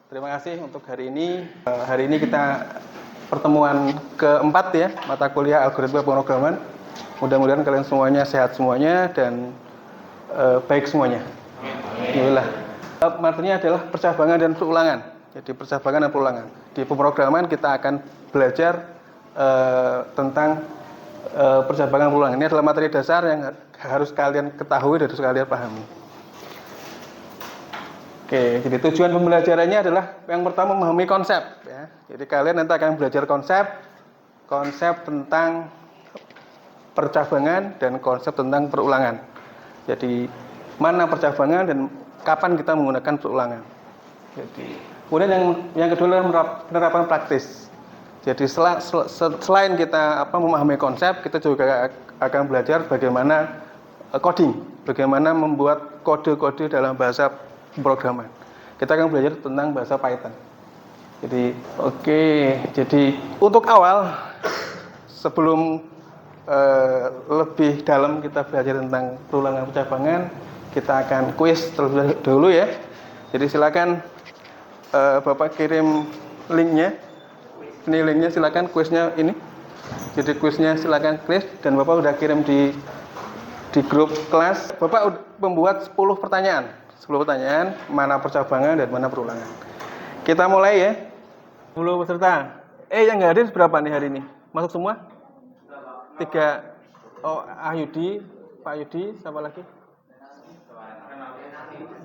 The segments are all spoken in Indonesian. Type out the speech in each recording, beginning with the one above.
Terima kasih untuk hari ini. Hari ini kita pertemuan keempat ya, mata kuliah algoritma pemrograman. Mudah-mudahan kalian semuanya sehat semuanya dan baik semuanya. Alhamdulillah. Materinya adalah percabangan dan perulangan. Jadi percabangan dan perulangan. Di pemrograman kita akan belajar tentang percabangan perulangan. Ini adalah materi dasar yang harus kalian ketahui dan harus kalian pahami. Oke, jadi tujuan pembelajarannya adalah yang pertama memahami konsep. Ya. Jadi kalian nanti akan belajar konsep tentang percabangan dan konsep tentang perulangan. Jadi mana percabangan dan kapan kita menggunakan perulangan. Jadi kemudian yang kedua adalah penerapan praktis. Jadi selain kita memahami konsep, kita juga akan belajar bagaimana coding, bagaimana membuat kode-kode dalam bahasa pemrograman. Kita akan belajar tentang bahasa Python. Jadi jadi untuk awal sebelum lebih dalam kita belajar tentang perulangan percabangan, kita akan kuis terlebih dahulu ya. Jadi silakan Bapak kirim linknya. Ini linknya, silakan kuisnya ini. Jadi kuisnya silakan klik dan Bapak udah kirim di grup kelas. Bapak membuat 10 pertanyaan. 10 pertanyaan, mana percabangan dan mana perulangan. Kita mulai ya. 10 peserta. Yang nggak hadir berapa nih hari ini? Masuk semua? 3. Oh, Ayudi, Pak Yudi, siapa lagi?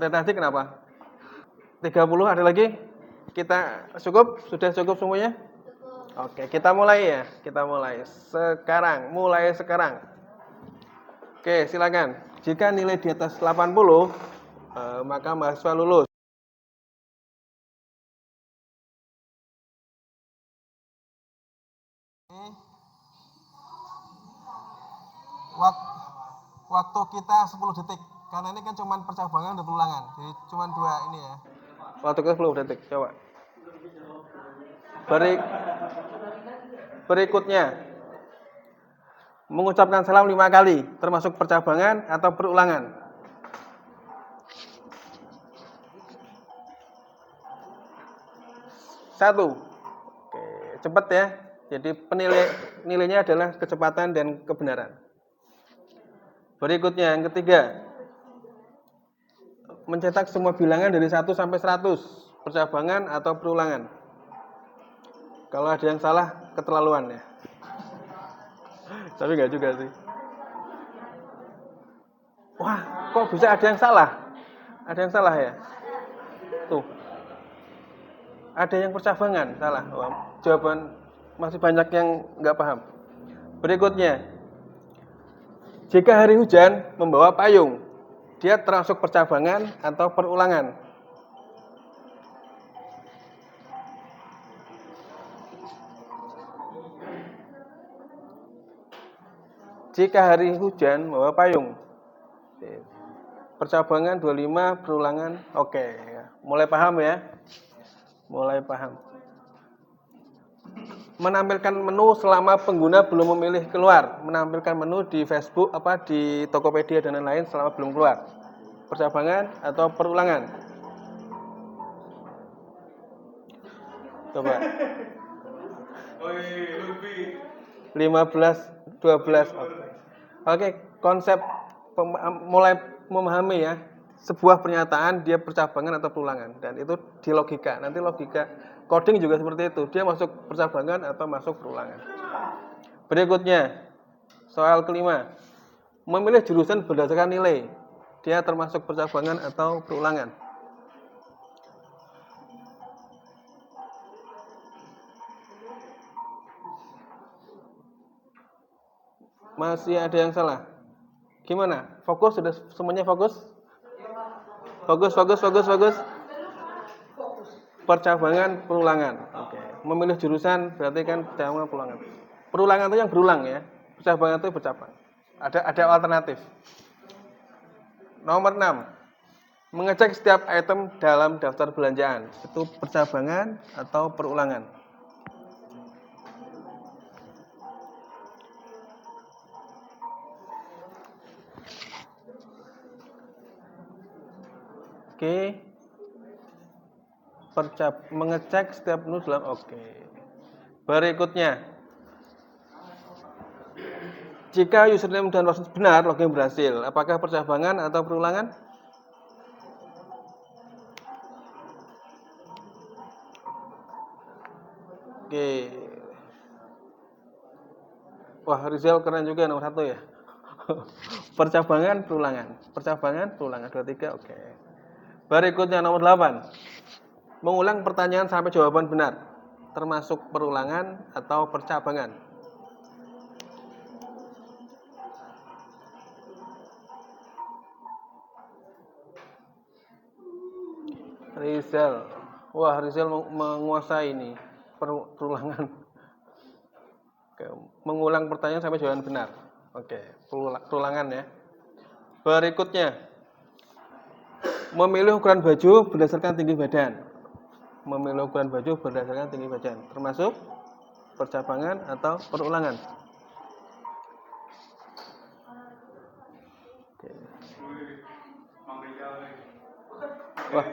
Tadi kenapa? 30 ada lagi? Kita cukup? Sudah cukup semuanya? Oke, kita mulai ya. Kita mulai sekarang. Mulai sekarang. Oke, silakan. Jika nilai di atas 80, maka mahasiswa lulus. Waktu kita 10 detik. Karena ini kan cuma percabangan dan perulangan. Jadi cuma 2 ini ya. Waktu kita 10 detik. Coba. Berikutnya. Mengucapkan salam 5 kali. Termasuk percabangan atau perulangan. Satu. Oke, cepat ya. Jadi nilainya adalah kecepatan dan kebenaran. Berikutnya yang ketiga. Mencetak semua bilangan dari 1 sampai 100. Percabangan atau perulangan. Kalau ada yang salah, keterlaluan ya. Tapi enggak juga sih. Wah, kok bisa ada yang salah? Ada yang salah ya? Tuh. Ada yang percabangan, salah. Wah, jawaban masih banyak yang enggak paham. Berikutnya. Jika hari hujan membawa payung, dia termasuk percabangan atau perulangan? Jika hari hujan membawa payung. Percabangan 25, perulangan. Oke, mulai paham ya? Mulai paham. Menampilkan menu selama pengguna belum memilih keluar. Menampilkan menu di Facebook, di Tokopedia dan lain-lain selama belum keluar. Percabangan atau perulangan? Coba. 15, 12. Oke, konsep mulai memahami ya. Sebuah pernyataan dia percabangan atau perulangan dan itu di logika. Nanti logika coding juga seperti itu. Dia masuk percabangan atau masuk perulangan. Berikutnya, soal kelima. Memilih jurusan berdasarkan nilai. Dia termasuk percabangan atau perulangan? Masih ada yang salah? Gimana? Fokus? Sudah semuanya fokus? Fokus. Percabangan, perulangan. Oke. Memilih jurusan berarti kan percabangan, perulangan. Perulangan itu yang berulang ya. Percabangan itu bercabang. Ada alternatif. Nomor 6. Mengecek setiap item dalam daftar belanjaan. Itu percabangan atau perulangan? Oke. mengecek setiap menu dalam oke. Berikutnya, jika username dan password benar, login berhasil. Apakah percabangan atau perulangan? Oke. Wah, Rizal keren juga nomor 1 ya. Percabangan, perulangan. Percabangan, perulangan. 2, 3, oke. Berikutnya nomor 8. Mengulang pertanyaan sampai jawaban benar. Termasuk perulangan atau percabangan. Rizal. Wah, Rizal menguasai ini. Perulangan. Oke. Mengulang pertanyaan sampai jawaban benar. Oke, perulangan ya. Berikutnya, memilih ukuran baju berdasarkan tinggi badan. Memilih ukuran baju berdasarkan tinggi badan, termasuk percabangan atau perulangan. Oke. Wah.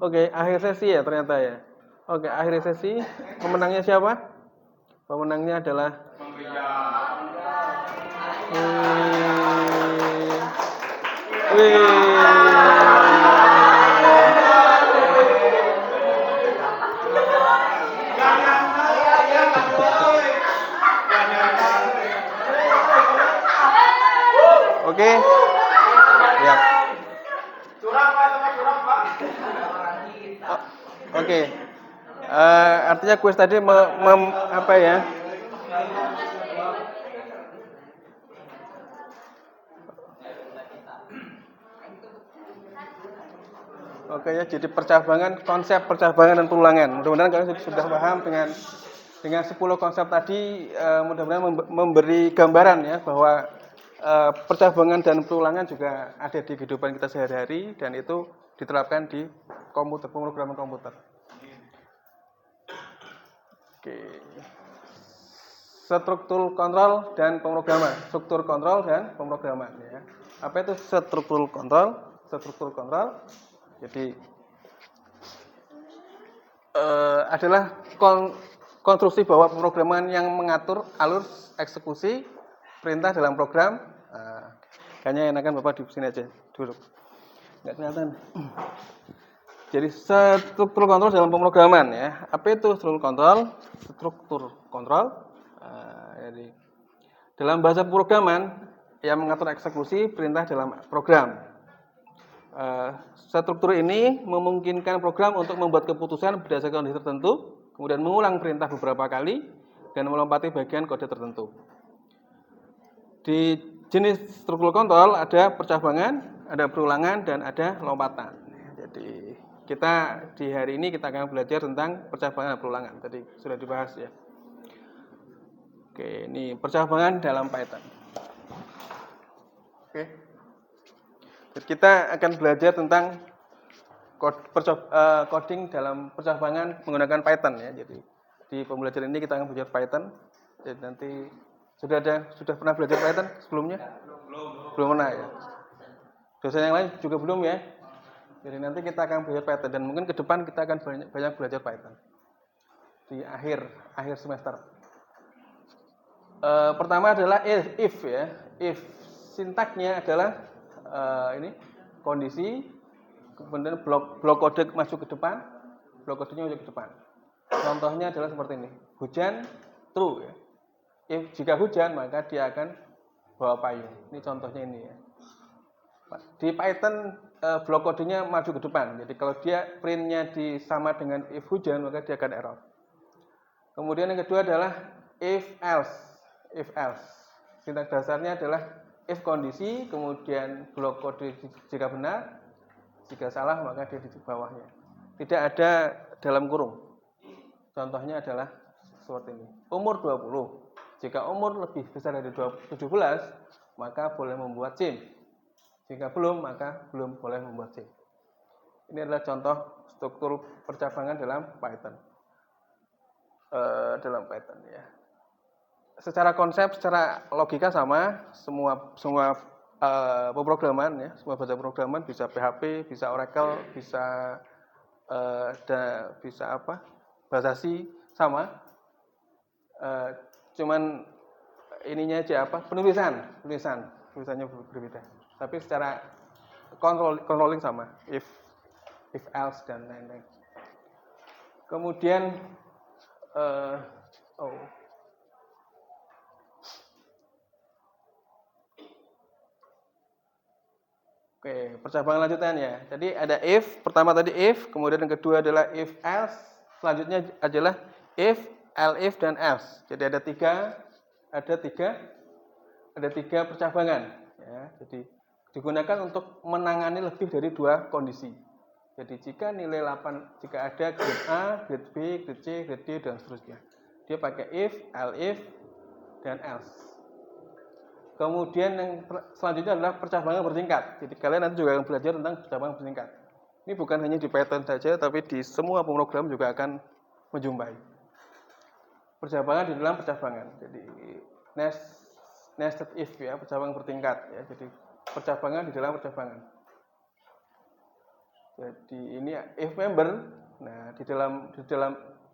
Oke, akhir sesi ya ternyata ya. Oke, akhir sesi pemenangnya siapa? Pemenangnya adalah Oke. Ya. Oke. Artinya kuis tadi apa ya? Oke ya, jadi konsep percabangan dan perulangan. Mudah-mudahan kalian sudah paham dengan 10 konsep tadi, mudah-mudahan memberi gambaran ya bahwa percabangan dan perulangan juga ada di kehidupan kita sehari-hari dan itu diterapkan di pemrograman komputer. Oke. Struktur kontrol dan pemrograman. Struktur kontrol dan pemrograman ya. Apa itu struktur kontrol? Struktur kontrol jadi adalah konstruksi bahwa pemrograman yang mengatur alur eksekusi perintah dalam program. Kayaknya enakan Bapak di sini aja duduk. Nggak kelihatan. Jadi struktur kontrol dalam pemrograman ya. Apa itu struktur kontrol? Struktur kontrol. Jadi dalam bahasa pemrograman yang mengatur eksekusi perintah dalam program. Struktur ini memungkinkan program untuk membuat keputusan berdasarkan kondisi tertentu, kemudian mengulang perintah beberapa kali dan melompati bagian kode tertentu. Di jenis struktur kontrol ada percabangan, ada perulangan, dan ada lompatan. Jadi kita di hari ini kita akan belajar tentang percabangan dan perulangan. Tadi sudah dibahas ya. Oke, ini percabangan dalam Python. Oke. Jadi kita akan belajar tentang coding dalam percabangan menggunakan Python ya. Jadi di pembelajaran ini kita akan belajar Python. Jadi nanti sudah pernah belajar Python sebelumnya? Belum pernah ya. Dosen yang lain juga belum ya. Jadi nanti kita akan belajar Python dan mungkin ke depan kita akan banyak belajar Python di akhir semester. Pertama adalah if ya. If sintaknya adalah ini kondisi, kemudian blok kode maju ke depan, blok kodenya maju ke depan. Contohnya adalah seperti ini. Hujan, true ya. Jika hujan maka dia akan bawa payung. Ini contohnya ini ya. Di Python blok kodenya maju ke depan. Jadi kalau dia printnya sama dengan if hujan maka dia akan error. Kemudian yang kedua adalah if else. Sintak dasarnya adalah if kondisi, kemudian blok kode jika benar, jika salah maka dia di bawahnya. Tidak ada dalam kurung. Contohnya adalah seperti ini. Umur 20. Jika umur lebih besar dari 17, maka boleh membuat SIM. Jika belum, maka belum boleh membuat SIM. Ini adalah contoh struktur percabangan dalam Python. Ya. Secara konsep, secara logika sama, semua pemrograman ya, semua bahasa pemrograman, bisa PHP, bisa Oracle, bisa bisa apa? Bahasa C sama. Cuman ininya aja apa? Tulisannya berbeda. Tapi secara controlling sama, if else dan lain-lain. Kemudian Oke, percabangan lanjutannya. Jadi ada if, pertama tadi if, kemudian yang kedua adalah if else, selanjutnya adalah if, elif dan else. Jadi ada tiga percabangan. Ya, jadi digunakan untuk menangani lebih dari dua kondisi. Jadi jika nilai 8, jika ada grade A, grade B, grade C, grade D dan seterusnya, dia pakai if, elif dan else. Kemudian yang selanjutnya adalah percabangan bertingkat. Jadi kalian nanti juga akan belajar tentang percabangan bertingkat. Ini bukan hanya di Python saja, tapi di semua pemrogram juga akan menjumpai percabangan di dalam percabangan. Jadi nested if ya, percabangan bertingkat ya. Jadi percabangan di dalam percabangan. Jadi ini if member. Nah, di dalam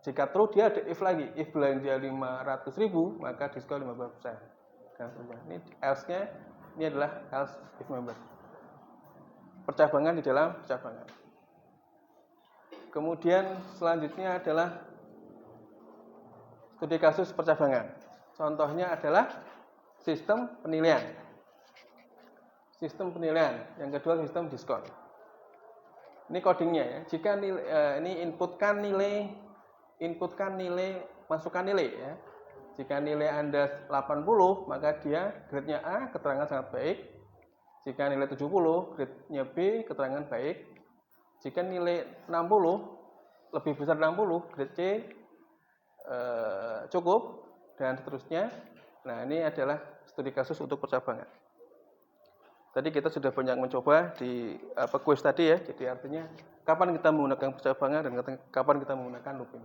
jika true dia ada if lagi. If belanja 500.000 maka diskon 15%. Ini else-nya, ini adalah else if member. Percabangan di dalam percabangan. Kemudian selanjutnya adalah studi kasus percabangan. Contohnya adalah sistem penilaian. Sistem penilaian. Yang kedua sistem diskon. Ini codingnya ya. Jika ini inputkan nilai, masukkan nilai ya. Jika nilai Anda 80, maka dia grade-nya A, keterangan sangat baik. Jika nilai 70, grade-nya B, keterangan baik. Jika nilai 60, lebih besar 60, grade C cukup, dan seterusnya. Nah, ini adalah studi kasus untuk percabangan. Tadi kita sudah banyak mencoba di quiz tadi ya. Jadi artinya kapan kita menggunakan percabangan dan kapan kita menggunakan looping.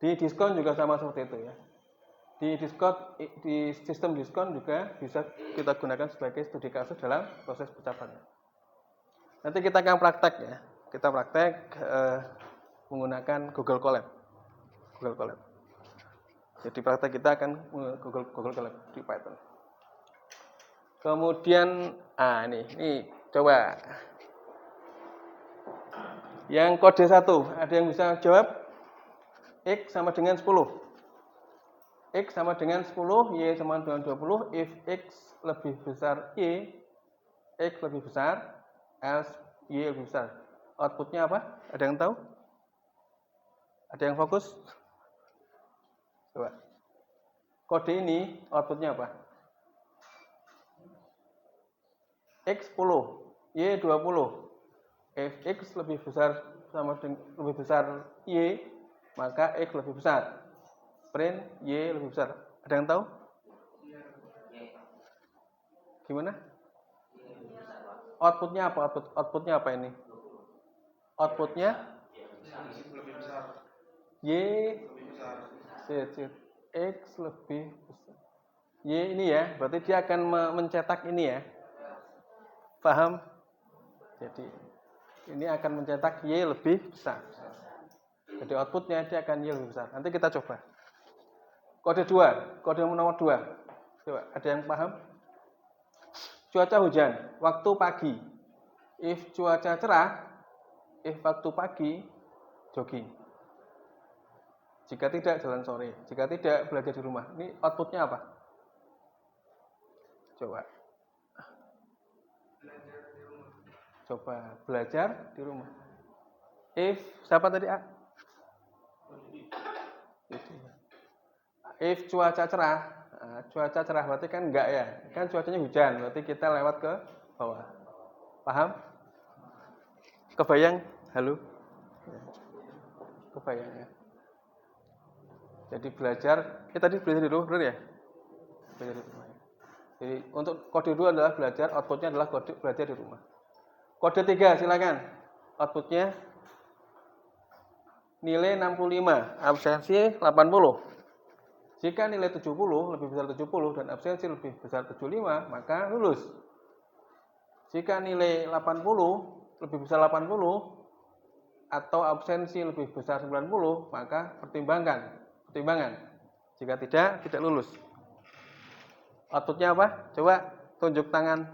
Di diskon juga sama seperti itu ya. Di sistem diskon juga bisa kita gunakan sebagai studi kasus dalam proses percabangan. Nanti kita akan praktek ya. Kita praktek menggunakan Google Colab. Jadi praktek kita akan Google Colab di Python. Kemudian ini coba. Yang kode 1, ada yang bisa jawab? X sama dengan 10. X sama dengan 10, Y sama dengan 20. If X lebih besar Y, X lebih besar, else Y lebih besar. Outputnya apa? Ada yang tahu? Ada yang fokus? Coba. Kode ini outputnya apa? X 10, Y 20. If X lebih besar lebih besar Y, maka X lebih besar. Print Y lebih besar. Ada yang tahu? Gimana? Outputnya apa? Outputnya apa ini? Outputnya Y X lebih besar. Y ini ya, berarti dia akan mencetak ini ya. Paham? Jadi ini akan mencetak Y lebih besar. Jadi outputnya dia akan Y lebih besar. Nanti kita coba. Kode 2, kode nomor 2. Coba, ada yang paham? Cuaca hujan, waktu pagi. If cuaca cerah, if waktu pagi, jogging. Jika tidak, jalan sore. Jika tidak, belajar di rumah. Ini outputnya apa? Coba. Belajar di rumah. If, siapa tadi A? If cuaca cerah, berarti kan enggak ya. Kan cuacanya hujan, berarti kita lewat ke bawah. Paham? Kebayang? Halo? Kebayang ya. Jadi belajar, tadi belajar di rumah, benar ya? Belajar di rumah. Jadi untuk kode 2 adalah belajar, outputnya adalah kode belajar di rumah. Kode 3, silakan. Outputnya nilai 65, absensi 80. Jika nilai 70 lebih besar 70 dan absensi lebih besar 75, maka lulus. Jika nilai 80 lebih besar 80 atau absensi lebih besar 90, maka pertimbangan. Jika tidak lulus. Outputnya apa? Coba tunjuk tangan.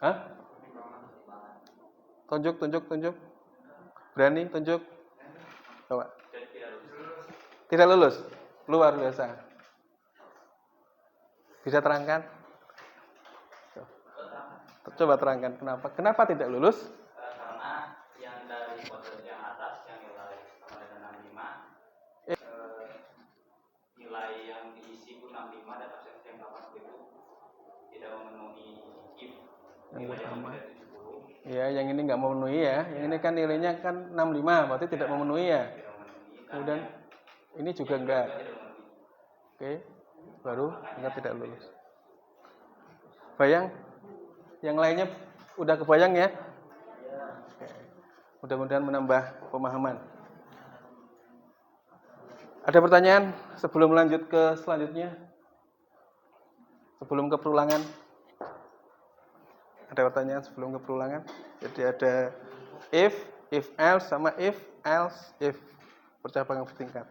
Hah? Tunjuk. Berani tunjuk. Coba. Tidak lulus. Luar biasa. Bisa terangkan? Coba terangkan kenapa? Kenapa tidak lulus? Karena yang dari kode yang atas yang nilai sama dengan 65, nilai yang diisi itu 65 dan absensi yang 80 itu tidak memenuhi if nilai yang dari 70. Ya, yang ini nggak memenuhi ya. Yang ini kan nilainya kan 65, berarti tidak memenuhi ya. Kemudian ini juga enggak. Oke, baru enggak tidak lulus. Bayang? Yang lainnya udah kebayang ya? Oke. Mudah-mudahan menambah pemahaman. Ada pertanyaan sebelum lanjut ke selanjutnya? Sebelum ke perulangan? Ada pertanyaan sebelum ke perulangan? Jadi ada if else sama if else if. Percabangan bertingkat.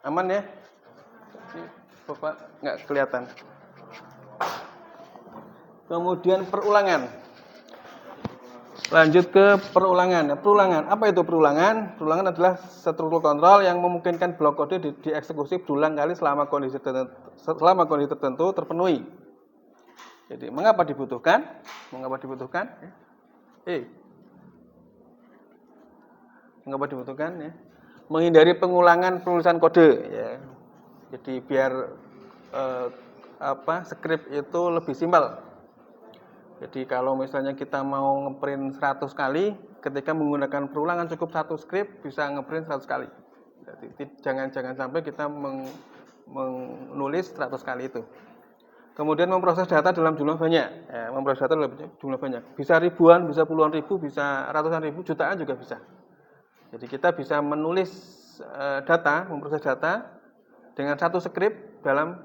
Aman ya? Ini Bapak nggak kelihatan. Kemudian perulangan. Lanjut ke perulangan. Perulangan, apa itu perulangan? Perulangan adalah struktur kontrol yang memungkinkan blok kode dieksekusi berulang kali selama kondisi tertentu terpenuhi. Jadi, mengapa dibutuhkan? Mengapa dibutuhkan ya? Menghindari pengulangan penulisan kode ya. Jadi biar skrip itu lebih simpel. Jadi kalau misalnya kita mau ngeprint 100 kali, ketika menggunakan perulangan cukup satu skrip bisa ngeprint 100 kali. Jadi jangan sampai kita menulis 100 kali itu. Kemudian memproses data dalam jumlah banyak. Ya, memproses data dalam jumlah banyak. Bisa ribuan, bisa puluhan ribu, bisa ratusan ribu, jutaan juga bisa. Jadi kita bisa menulis data, memproses data dengan satu skrip dalam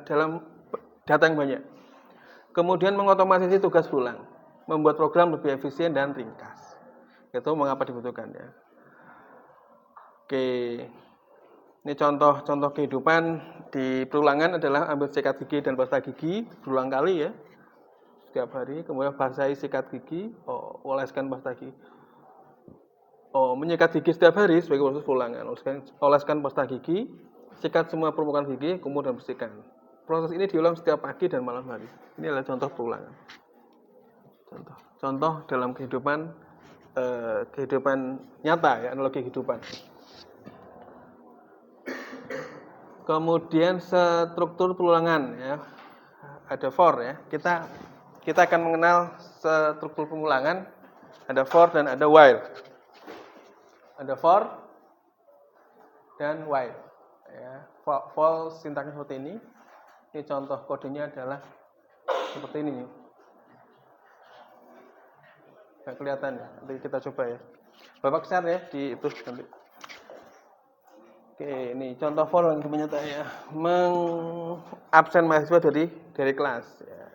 dalam data yang banyak. Kemudian mengotomatisasi tugas berulang, membuat program lebih efisien dan ringkas. Itu mengapa dibutuhkan ya. Oke, ini contoh kehidupan di perulangan adalah ambil sikat gigi dan pasta gigi berulang kali ya, setiap hari. Kemudian basahi sikat gigi, oleskan pasta gigi. Menyikat gigi setiap hari sebagai proses perulangan. Oleskan pasta gigi, sikat semua permukaan gigi, kemudian bersihkan. Proses ini diulang setiap pagi dan malam hari. Ini adalah contoh perulangan. Contoh dalam kehidupan nyata ya, analogi kehidupan. Kemudian struktur perulangan ya. Ada for ya. Kita akan mengenal struktur pengulangan. Ada for dan ada while. Ada for dan while. Ya, for sintaksnya seperti ini. Ini contoh kodenya adalah seperti ini. Nggak kelihatan ya. Nanti kita coba ya. Bapak share ya di itu nanti. Oke, ini contoh for yang menyata ya. Mengabsen mahasiswa dari kelas. Ya.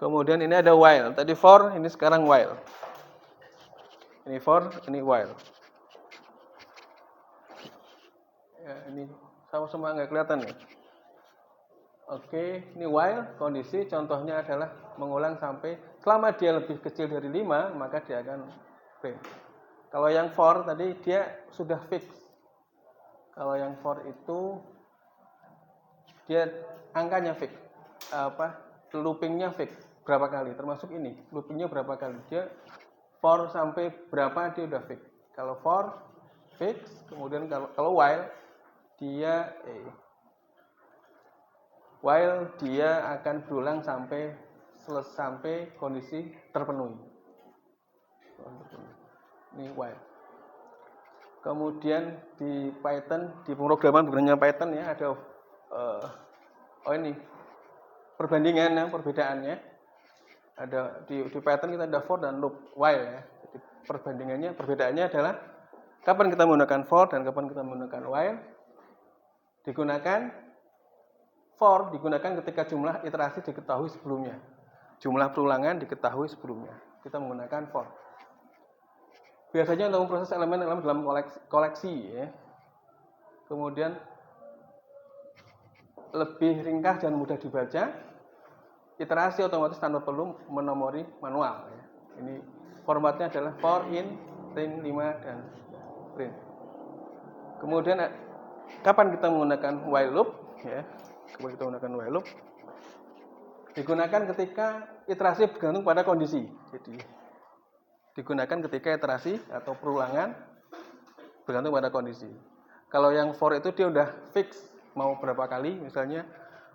Kemudian ini ada while. Tadi for, ini sekarang while. Ini for, ini while. Ya, ini sama-sama nggak kelihatan ya. Oke, ini while, kondisi contohnya adalah mengulang sampai selama dia lebih kecil dari 5, maka dia akan print. Kalau yang for tadi dia sudah fix. Kalau yang for itu dia angkanya fix. Loopingnya fix. Berapa kali? Termasuk ini, loopingnya berapa kali? Dia for sampai berapa dia udah fix. Kalau for fix, kemudian kalau while dia akan berulang sampai kondisi terpenuhi. Ini while. Kemudian di Python, di pemrograman benarnya Python ya ada ini perbandingan ya, perbedaannya. di Python kita ada for dan loop while ya. Jadi perbedaannya adalah kapan kita menggunakan for dan kapan kita menggunakan while. For digunakan ketika jumlah iterasi diketahui sebelumnya. Jumlah perulangan diketahui sebelumnya. Kita menggunakan for. Biasanya untuk memproses elemen-elemen dalam koleksi ya. Kemudian lebih ringkas dan mudah dibaca. Iterasi otomatis tanpa perlu menomori manual ya. Ini formatnya adalah for, in, ring 5 dan print. Kemudian kapan kita menggunakan while loop ya? Kapan kita menggunakan while loop? Digunakan ketika iterasi bergantung pada kondisi. Jadi digunakan ketika iterasi atau perulangan bergantung pada kondisi. Kalau yang for itu dia udah fix mau berapa kali, misalnya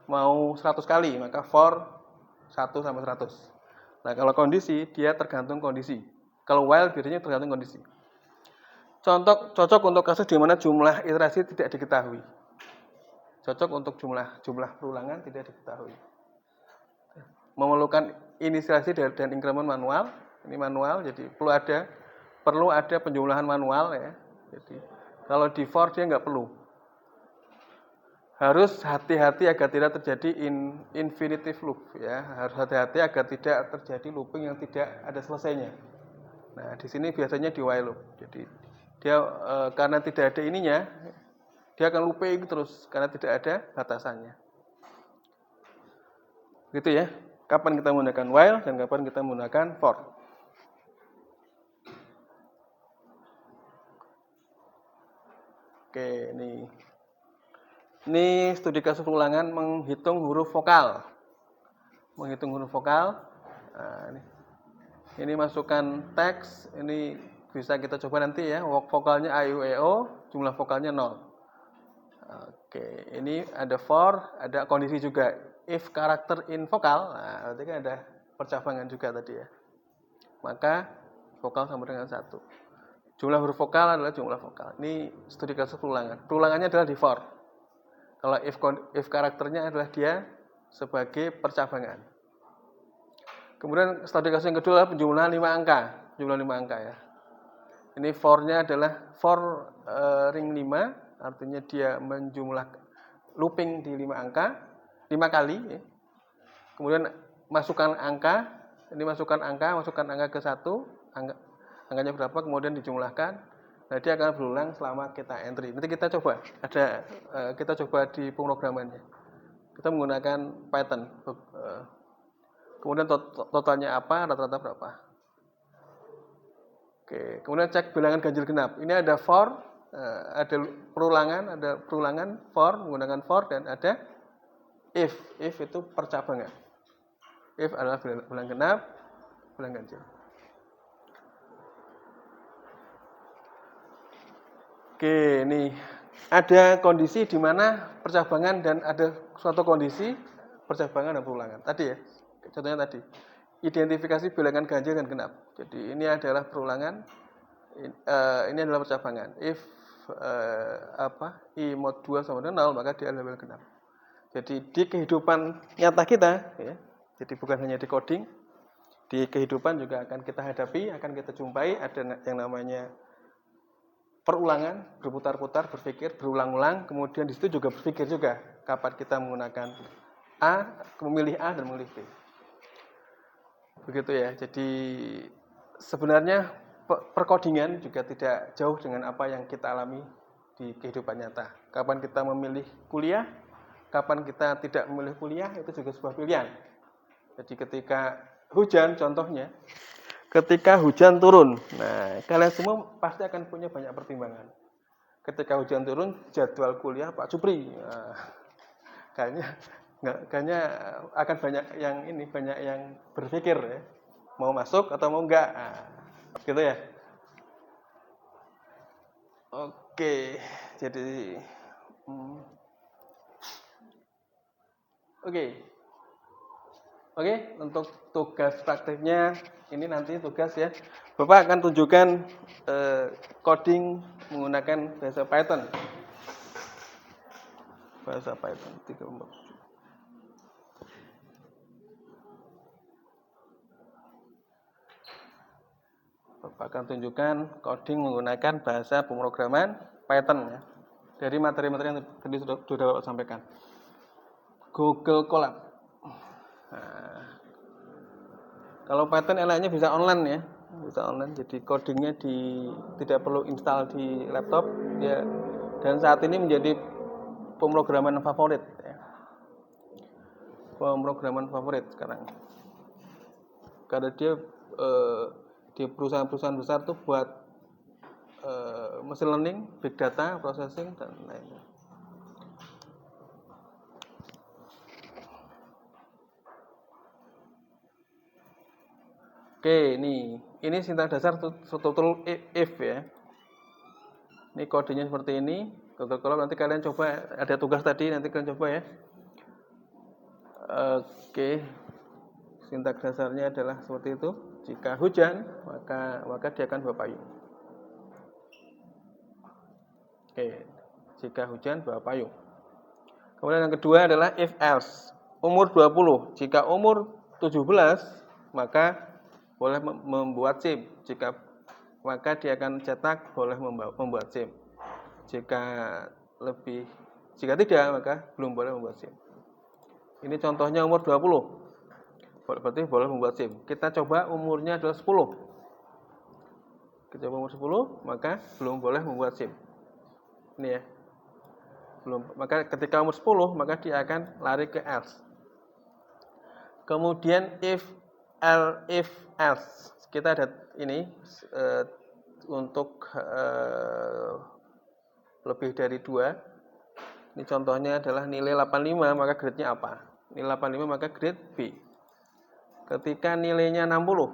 mau 100 kali, maka for 1 sampai 100. Nah, kalau kondisi dia tergantung kondisi. Kalau while biasanya tergantung kondisi. Cocok untuk kasus di mana jumlah iterasi tidak diketahui. Cocok untuk jumlah perulangan tidak diketahui. Memerlukan inisialisasi dan increment manual. Ini manual, jadi perlu ada penjumlahan manual ya. Jadi kalau di for dia nggak perlu. Harus hati-hati agar tidak terjadi infinitive loop ya. Harus hati-hati agar tidak terjadi looping yang tidak ada selesainya. Nah, di sini biasanya di while loop. Jadi dia karena tidak ada ininya, dia akan looping terus karena tidak ada batasannya. Gitu ya. Kapan kita menggunakan while dan kapan kita menggunakan for. Oke, ini studi kasus ulangan menghitung huruf vokal. Nah, ini masukkan teks, ini bisa kita coba nanti ya. Vokalnya a, i, u, e, o, jumlah vokalnya 0. Oke, ini ada for, ada kondisi juga. If karakter in vokal, nah berarti kan ada percabangan juga tadi ya. Maka vokal sama dengan 1. Jumlah huruf vokal adalah jumlah vokal. Ini studi kasus perulangan. Perulangannya adalah di for. Kalau if karakternya adalah dia sebagai percabangan. Kemudian studi kasus yang kedua adalah penjumlahan 5 angka. Jumlah 5 angka ya. Ini for-nya adalah for ring 5, artinya dia menjumlah looping di 5 angka, 5 kali ya. Kemudian masukkan angka ke 1, angkanya berapa, kemudian dijumlahkan. Nah, dia akan berulang selama kita entry. Nanti kita coba, kita coba di pemrogramannya. Kita menggunakan Python. Kemudian totalnya apa, rata-rata berapa. Oke, kemudian cek bilangan ganjil genap. Ini ada for, ada perulangan for, menggunakan for, dan ada if. If itu percabangan. If adalah bilangan genap, bilangan ganjil. Oke, ini ada kondisi di mana percabangan dan ada suatu kondisi percabangan dan perulangan. Tadi ya, contohnya tadi. Identifikasi bilangan ganjil dan genap. Jadi ini adalah perulangan, ini adalah percabangan. If i mod 2 sama dengan 0, maka dia adalah genap. Jadi di kehidupan nyata kita, ya, jadi bukan hanya di coding, di kehidupan juga akan kita hadapi, akan kita jumpai ada yang namanya perulangan, berputar-putar, berpikir, berulang-ulang, kemudian di situ juga berpikir juga kapan kita menggunakan memilih A dan memilih B. Begitu ya. Jadi sebenarnya perkodingan juga tidak jauh dengan apa yang kita alami di kehidupan nyata. Kapan kita memilih kuliah, kapan kita tidak memilih kuliah, itu juga sebuah pilihan. Jadi ketika hujan, contohnya, ketika hujan turun, nah kalian semua pasti akan punya banyak pertimbangan. Ketika hujan turun, jadwal kuliah Pak Supri, kayaknya akan banyak yang berpikir ya, mau masuk atau mau enggak, gitu ya. Oke, jadi Oke, untuk tugas praktiknya ini nanti tugas ya. Bapak akan tunjukkan coding menggunakan bahasa Python. Bahasa Python 347. Bapak akan tunjukkan coding menggunakan bahasa pemrograman Python ya. Dari materi-materi yang tadi sudah Bapak sampaikan. Google Colab. Nah, kalau Python enaknya bisa online ya, bisa online. Jadi codingnya tidak perlu install di laptop ya. Dan saat ini menjadi pemrograman favorit ya. Pemrograman favorit sekarang. Karena dia di perusahaan-perusahaan besar tuh buat machine learning, big data, processing dan lainnya. Oke, ini sintaks dasar struktur if ya. Ini kodenya seperti ini. Google Colab nanti kalian coba, ada tugas tadi nanti kalian coba ya. Oke. Sintaks dasarnya adalah seperti itu. Jika hujan, maka dia akan bawa payung. Oke. Jika hujan, bawa payung. Kemudian yang kedua adalah if else. Umur 20. Jika umur 17, maka boleh membuat SIM. Maka dia akan cetak boleh membuat SIM. Jika tidak, maka belum boleh membuat SIM. Ini contohnya umur 20. Berarti boleh membuat SIM. Kita coba umurnya adalah 10. Kita coba umur 10, maka belum boleh membuat SIM. Ini ya. Belum. Maka ketika umur 10, maka dia akan lari ke else. Kemudian if else. Kita ada ini untuk lebih dari 2. Ini contohnya adalah nilai 85, maka grade-nya apa? Nilai 85 maka grade B. Ketika nilainya 60,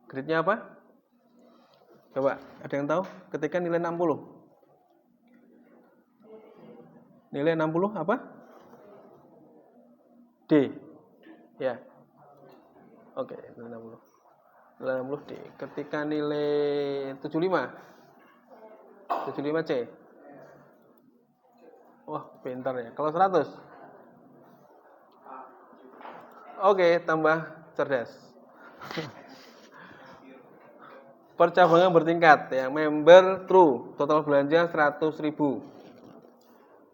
grade-nya apa? Coba, ada yang tahu? Ketika nilai 60. Nilai 60 apa? D. Ya. Oke, nilai 60. Nilai 60 D. Ketika nilai 75 C. Wah, pintar ya. Kalau 100? Oke, tambah cerdas. Percabangan bertingkat ya. Member true, total belanja 100.000.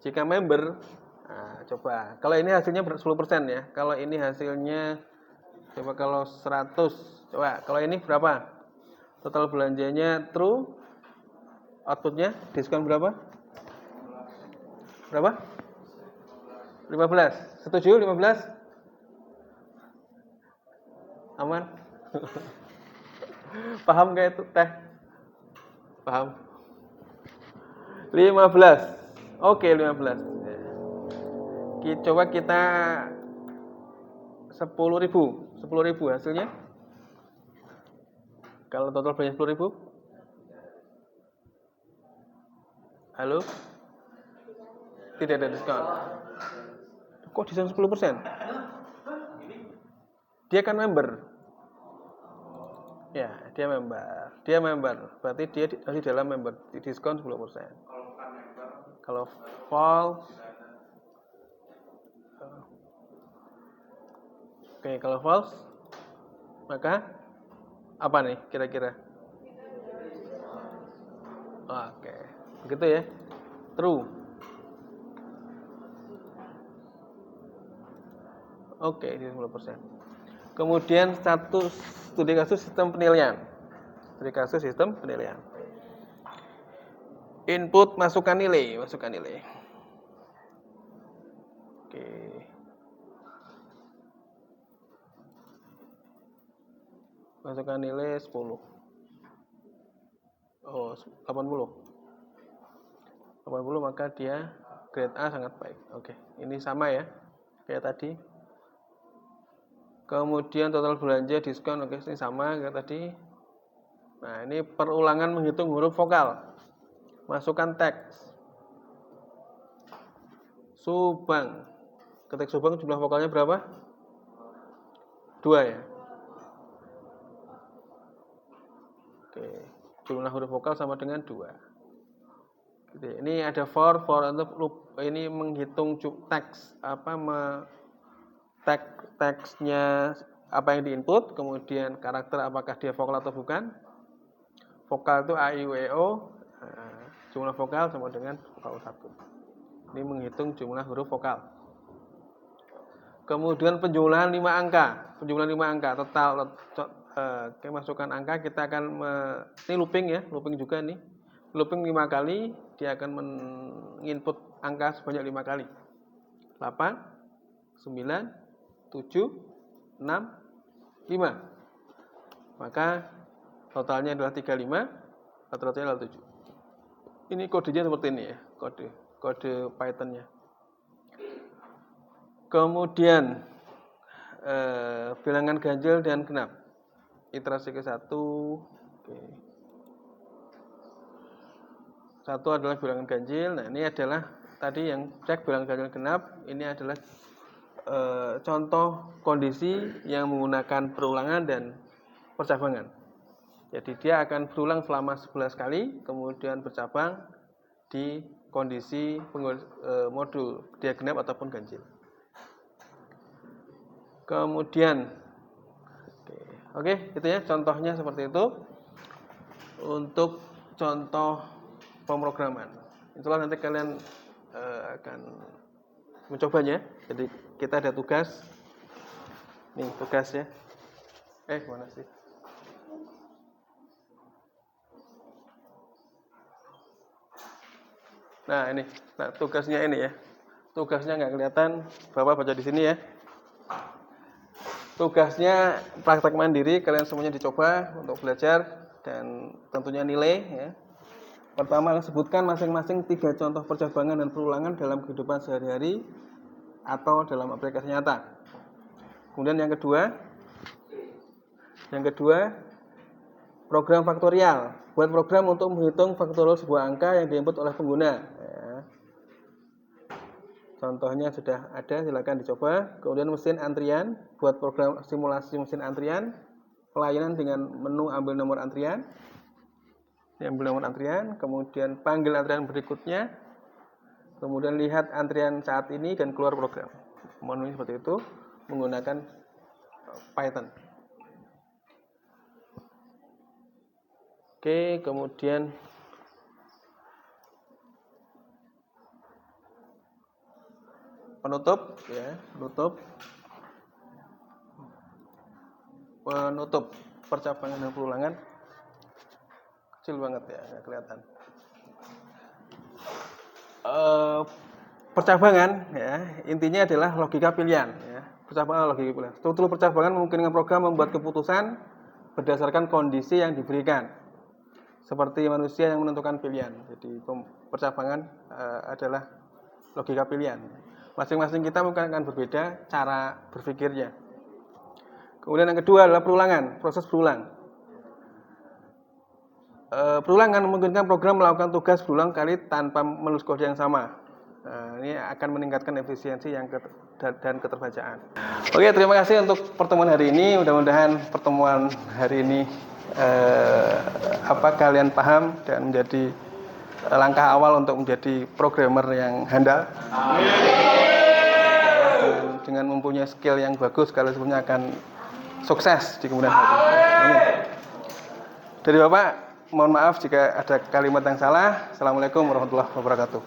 Jika member, coba. Kalau ini hasilnya 10% ya. Kalau ini hasilnya coba kalau 100. Coba, kalau ini berapa? Total belanjanya true. Outputnya diskon berapa? Berapa? 15. Setuju 15? Aman? Paham gak itu teh? Paham? 15. Oke, 15. Coba kita 10.000 hasilnya. Kalau total belanja 10.000. Halo? Tidak ada diskon. Kok diskon 10%? Dia kan member. Ya, dia member. Berarti dia masih dalam member. Diskon 10%. Kalau false. Oke, kalau false, maka apa nih kira-kira? Oke, begitu ya. True. Oke, di 10%. Kemudian studi kasus sistem penilaian. Input masukkan nilai. Oke. Masukkan nilai 10. Oh, 80. 80 maka dia grade A sangat baik. Oke, ini sama ya kayak tadi. Kemudian total belanja diskon, oke, ini sama kayak tadi. Nah, ini perulangan menghitung huruf vokal. Masukkan teks. Subang. Ketik Subang jumlah vokalnya berapa? 2 ya. Oke, jumlah huruf vokal sama dengan 2. Gitu. Ini ada for untuk loop. Ini menghitung teks teksnya apa yang diinput, kemudian karakter apakah dia vokal atau bukan. Vokal itu A, I, U, E, O, jumlah vokal sama dengan vokal 1. Ini menghitung jumlah huruf vokal. Kemudian penjumlahan 5 angka. Penjumlahan 5 angka total masukkan angka kita akan ini looping ya, looping juga nih. Looping 5 kali, dia akan menginput angka sebanyak 5 kali. 8, 9, 7, 6, 5. Maka totalnya adalah 35, rata-ratanya adalah 7. Ini kodenya seperti ini ya, kode Python-nya. Kemudian bilangan ganjil dan genap. Iterasi ke-1. Oke. 1 adalah bilangan ganjil. Nah, ini adalah tadi yang cek bilangan ganjil genap. Ini adalah contoh kondisi yang menggunakan perulangan dan percabangan. Jadi dia akan berulang selama 11 kali, kemudian bercabang di kondisi modul dia genap ataupun ganjil. Kemudian oke, itu ya contohnya seperti itu untuk contoh pemrograman. Itulah nanti kalian akan mencobanya. Jadi kita ada tugas. Nih tugasnya. Mana sih? Nah ini, tugasnya ini ya. Tugasnya nggak kelihatan, Bapak baca di sini ya. Tugasnya praktek mandiri, kalian semuanya dicoba untuk belajar dan tentunya nilai ya. Pertama, sebutkan masing-masing 3 contoh percabangan dan perulangan dalam kehidupan sehari-hari atau dalam aplikasi nyata. Kemudian yang kedua, program faktorial. Buat program untuk menghitung faktorial sebuah angka yang diinput oleh pengguna. Ya. Contohnya sudah ada, silakan dicoba. Kemudian mesin antrian, buat program simulasi mesin antrian, pelayanan dengan menu ambil nomor antrian, kemudian panggil antrian berikutnya, kemudian lihat antrian saat ini dan keluar program. Menu seperti itu menggunakan Python. Oke, kemudian penutup percabangan dan perulangan kecil banget ya, nggak kelihatan. Percabangan ya, intinya adalah logika pilihan ya. Percabangan logika pilihan. Struktur percabangan memungkinkan program membuat keputusan berdasarkan kondisi yang diberikan. Seperti manusia yang menentukan pilihan. Jadi percabangan adalah logika pilihan. Masing-masing kita mungkin akan berbeda cara berpikirnya. Kemudian yang kedua adalah perulangan, proses berulang. Perulangan memungkinkan program melakukan tugas berulang kali tanpa menulis kode yang sama. Ini akan meningkatkan efisiensi dan keterbacaan. Oke, terima kasih untuk pertemuan hari ini. Mudah-mudahan pertemuan hari ini kalian paham dan menjadi langkah awal untuk menjadi programmer yang handal. Dengan mempunyai skill yang bagus, kalian semuanya akan sukses di kemudian hari. Dari Bapak, mohon maaf jika ada kalimat yang salah. Assalamualaikum warahmatullahi wabarakatuh.